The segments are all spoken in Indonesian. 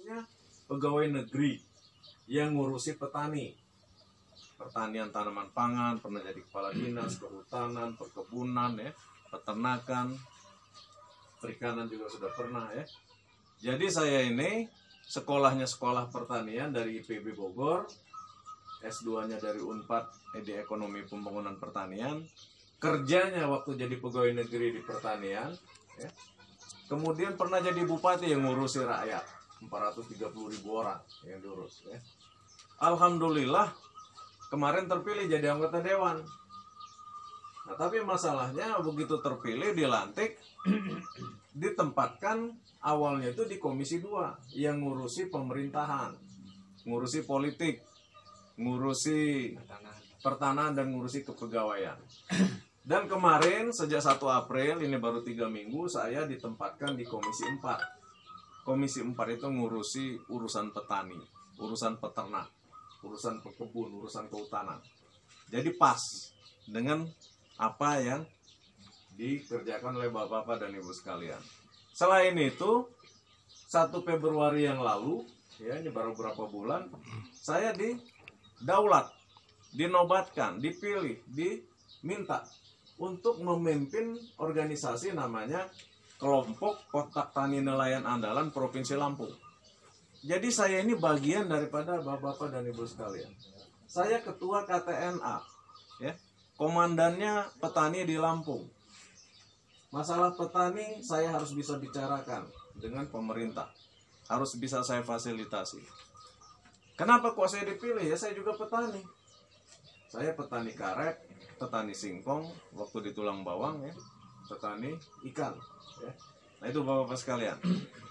khususnya pegawai negeri yang ngurusi petani. Pertanian tanaman pangan, pernah jadi kepala dinas, kehutanan, perkebunan, ya, peternakan, perikanan juga sudah pernah ya. Jadi saya ini sekolahnya sekolah pertanian dari IPB Bogor, S2-nya dari Unpad di Ekonomi Pembangunan Pertanian, kerjanya waktu jadi pegawai negeri di pertanian, ya. Kemudian pernah jadi bupati yang ngurusi rakyat, 430.000 orang yang diurus. Ya. Alhamdulillah kemarin terpilih jadi anggota dewan. Nah, tapi masalahnya begitu terpilih, dilantik, ditempatkan awalnya itu di Komisi 2 yang ngurusi pemerintahan, ngurusi politik, ngurusi pertanahan dan ngurusi kepegawaian. Dan kemarin sejak 1 April, ini baru 3 minggu, saya ditempatkan di Komisi 4. Komisi 4 itu ngurusi urusan petani, urusan peternak, urusan pekebun, urusan kehutanan. Jadi pas dengan apa yang dikerjakan oleh bapak-bapak dan ibu sekalian. Selain itu, 1 Februari yang lalu, ya ini baru beberapa bulan, saya didaulat, dinobatkan, dipilih, diminta untuk memimpin organisasi namanya Kelompok Kotak Tani Nelayan Andalan Provinsi Lampung. Jadi saya ini bagian daripada bapak-bapak dan ibu sekalian. Saya ketua KTNA, ya. Komandannya petani di Lampung. Masalah petani saya harus bisa bicarakan dengan pemerintah. Harus bisa saya fasilitasi. Kenapa kok saya dipilih? Ya saya juga petani. Saya petani karet, petani singkong, waktu di Tulang Bawang ya, petani ikan. Ya. Nah itu bapak-bapak sekalian.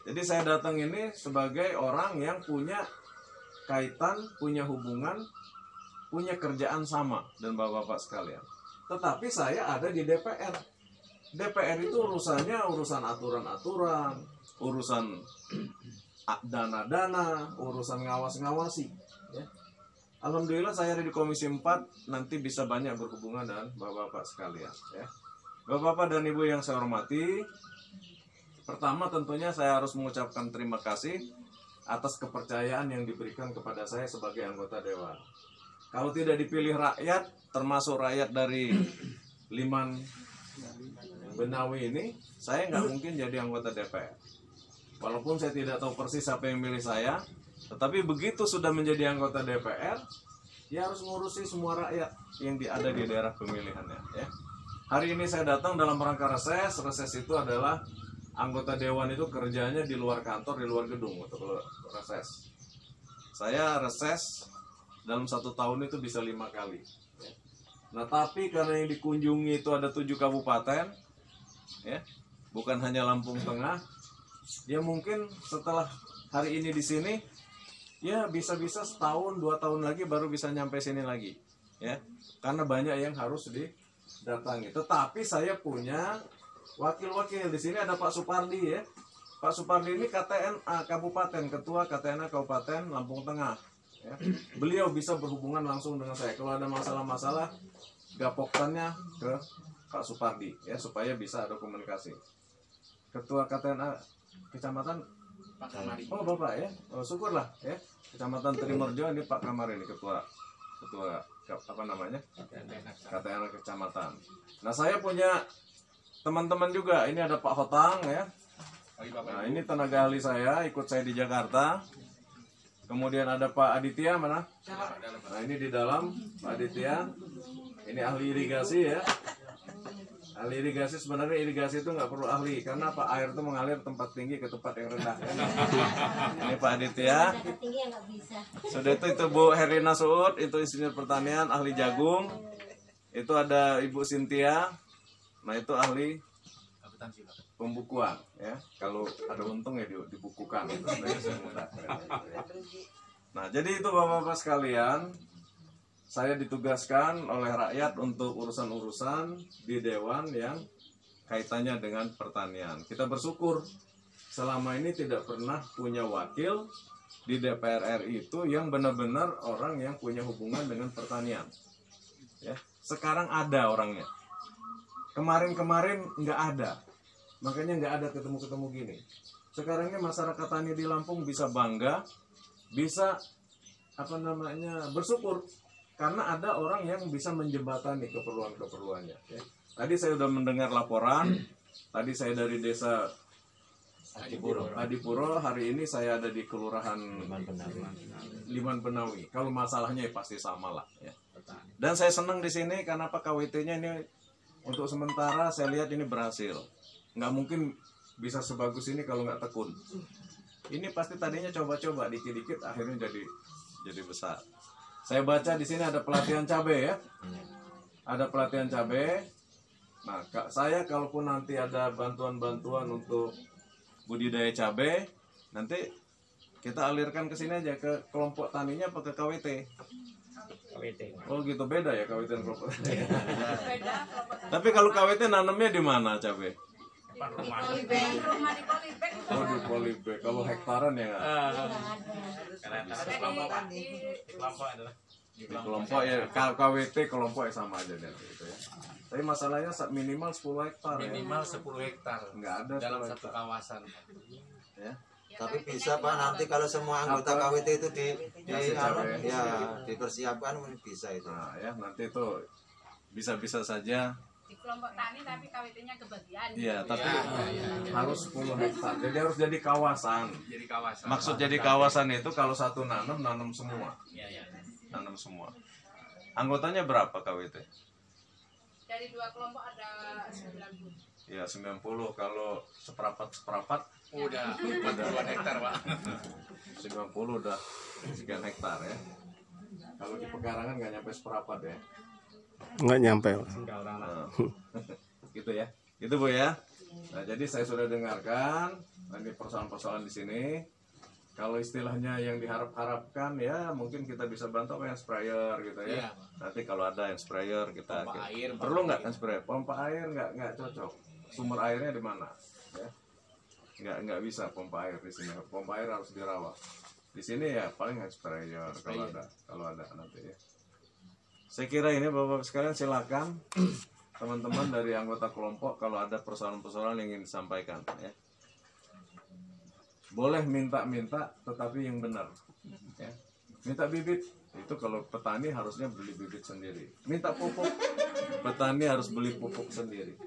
Jadi saya datang ini sebagai orang yang punya kaitan, punya hubungan, punya kerjaan sama dan bapak-bapak sekalian. Tetapi saya ada di DPR. DPR itu urusannya urusan aturan-aturan, urusan dana-dana, urusan ngawas-ngawasi. Ya. Alhamdulillah saya ada di Komisi 4, nanti bisa banyak berhubungan dengan bapak-bapak sekalian. Ya. Bapak-bapak dan ibu yang saya hormati, pertama tentunya saya harus mengucapkan terima kasih atas kepercayaan yang diberikan kepada saya sebagai anggota dewan. Kalau tidak dipilih rakyat, termasuk rakyat dari Liman Benawi ini, saya nggak mungkin jadi anggota DPR. Walaupun saya tidak tahu persis siapa yang milih saya, tetapi begitu sudah menjadi anggota DPR, ya harus ngurusi semua rakyat yang ada di daerah pemilihannya. Ya. Hari ini saya datang dalam rangka reses. Reses itu adalah anggota dewan itu kerjanya di luar kantor, di luar gedung untuk reses. Saya reses dalam 1 tahun itu bisa 5 kali. Nah tapi karena yang dikunjungi itu ada 7 kabupaten, ya, bukan hanya Lampung Tengah, ya mungkin setelah hari ini di sini, ya bisa-bisa 1 tahun 2 tahun lagi baru bisa nyampe sini lagi, ya, karena banyak yang harus didatangi. Tetapi saya punya wakil-wakil di sini, ada Pak Supardi ya. Pak Supardi ini KTNA Kabupaten, Ketua KTNA Kabupaten Lampung Tengah. Ya. Beliau bisa berhubungan langsung dengan saya. Kalau ada masalah-masalah, gapoktannya ke Pak Supardi ya supaya bisa ada komunikasi. Ketua KTNA Kecamatan Pak Kamari. Oh Bapak ya, oh, syukurlah ya. Kecamatan Trimorjo ini Pak Kamari ini ketua apa namanya? KTNA Kecamatan. Nah saya punya teman-teman juga. Ini ada Pak Hotang ya. Nah ini tenaga ahli saya, ikut saya di Jakarta. Kemudian ada Pak Aditya mana? Nah ini di dalam Pak Aditya. Ini ahli irigasi ya. Ahli irigasi, sebenarnya irigasi itu nggak perlu ahli karena apa, air itu mengalir tempat tinggi ke tempat yang rendah. Ini Pak Aditya. Sudah itu Bu Herina Suud, itu insinyur pertanian, ahli jagung. Itu ada Ibu Cynthia. Nah itu ahli pembukuan ya, kalau ada untung ya dibukukan itu sebenarnya mudah. Nah jadi itu bapak-bapak sekalian, saya ditugaskan oleh rakyat untuk urusan-urusan di dewan yang kaitannya dengan pertanian. Kita bersyukur selama ini tidak pernah punya wakil di DPR RI itu yang benar-benar orang yang punya hubungan dengan pertanian. Ya, sekarang ada orangnya. Kemarin-kemarin nggak ada. Makanya nggak ada ketemu-ketemu gini. sekarang ini masyarakat tani di Lampung bisa bangga, bisa bersyukur karena ada orang yang bisa menjembatani keperluan-keperluannya. Ya. Tadi saya sudah mendengar laporan. Tadi saya dari desa Adipuro, hari ini saya ada di kelurahan Liman Benawi. Kalau masalahnya ya pasti sama lah. Ya. Dan saya senang di sini karena apa, KWT-nya ini untuk sementara saya lihat ini berhasil. Nggak mungkin bisa sebagus ini kalau nggak tekun. Ini pasti tadinya coba-coba dikit-dikit akhirnya jadi besar. Saya baca di sini ada pelatihan cabai ya. Ada pelatihan cabai. Nah, saya kalaupun nanti ada bantuan-bantuan untuk budidaya cabai, nanti kita alirkan ke sini aja ke kelompok taninya apa ke KWT. Oh gitu, beda ya KWT dan kelompok tani. Tapi kalau KWT nanamnya di mana cabai? Oh di polybag. Kalau hektaran ya di kelompok ya, KWT kelompok ya sama aja deh gitu ya. Tapi masalahnya minimal 10 hektar minimal ya. 10 hektar Nggak ada dalam 10 satu hektar. kawasan Ya. Tapi bisa Pak, nanti kalau semua anggota KWT itu dipersiapkan bisa itu. Nah ya nanti itu bisa saja. Di kelompok tani tapi KWT-nya kebagian. Iya, tapi Ya. harus 10 hektar. Jadi harus jadi kawasan. jadi kawasan. Maksud jadi kawasan itu kalau satu nanam semua. Iya. Nanam semua. Anggotanya berapa KWT? Dari 2 kelompok ada 90. Ya 90. Kalau seperempat Udah 40 hektar, Pak. 90 udah sekian hektar ya. Kalau di pekarangan nggak nyampe seperempat ya. Nggak nyampe. Nah, gitu ya. Gitu Bu ya. Nah, jadi saya sudah dengarkan ini persoalan-persoalan di sini. Kalau istilahnya yang diharap-harapkan ya mungkin kita bisa bantu yang sprayer gitu ya. Iya. Nanti kalau ada yang sprayer kita Pompa air, perlu nggak yang sprayer? Pompa air nggak cocok. Sumber airnya di mana? Ya. Nggak bisa pompa air di sini. Pompa air harus dirawat. Di sini ya paling hand sprayer kalau ada nanti ya. Saya kira ini Bapak sekalian silakan teman-teman dari anggota kelompok kalau ada persoalan-persoalan yang ingin disampaikan ya. Boleh minta tetapi yang benar ya. Minta bibit itu kalau petani harusnya beli bibit sendiri. Minta pupuk, petani harus beli pupuk sendiri.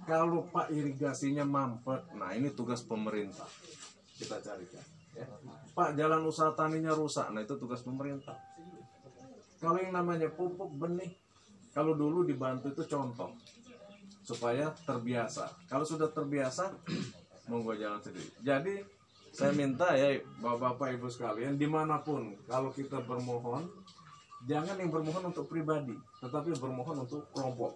Kalau Pak irigasinya mampet, nah ini tugas pemerintah kita carikan ya. Pak jalan usaha taninya rusak, nah itu tugas pemerintah. Kalau yang namanya pupuk benih, kalau dulu dibantu itu contoh supaya terbiasa. Kalau sudah terbiasa, monggo jalan sendiri. Jadi saya minta ya Bapak Ibu sekalian dimanapun kalau kita bermohon, jangan yang bermohon untuk pribadi, tetapi bermohon untuk kelompok,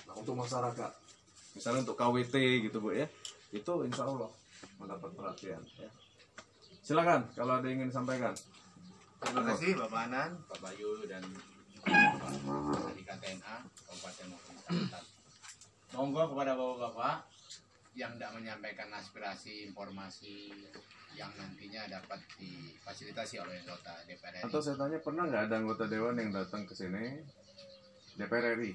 nah, untuk masyarakat. Misalnya untuk KWT gitu Bu ya, itu insya Allah mendapat perhatian. Ya. Silakan kalau ada yang ingin disampaikan. Terima kasih Bapak Anan, Pak Bayu dan Bapak dari KTNA Kabupaten maupun Kecamatan. Monggo kepada Bapak-bapak yang tidak menyampaikan aspirasi informasi yang nantinya dapat difasilitasi oleh anggota DPR RI. Atau saya tanya, pernah nggak ada anggota dewan yang datang ke sini DPR RI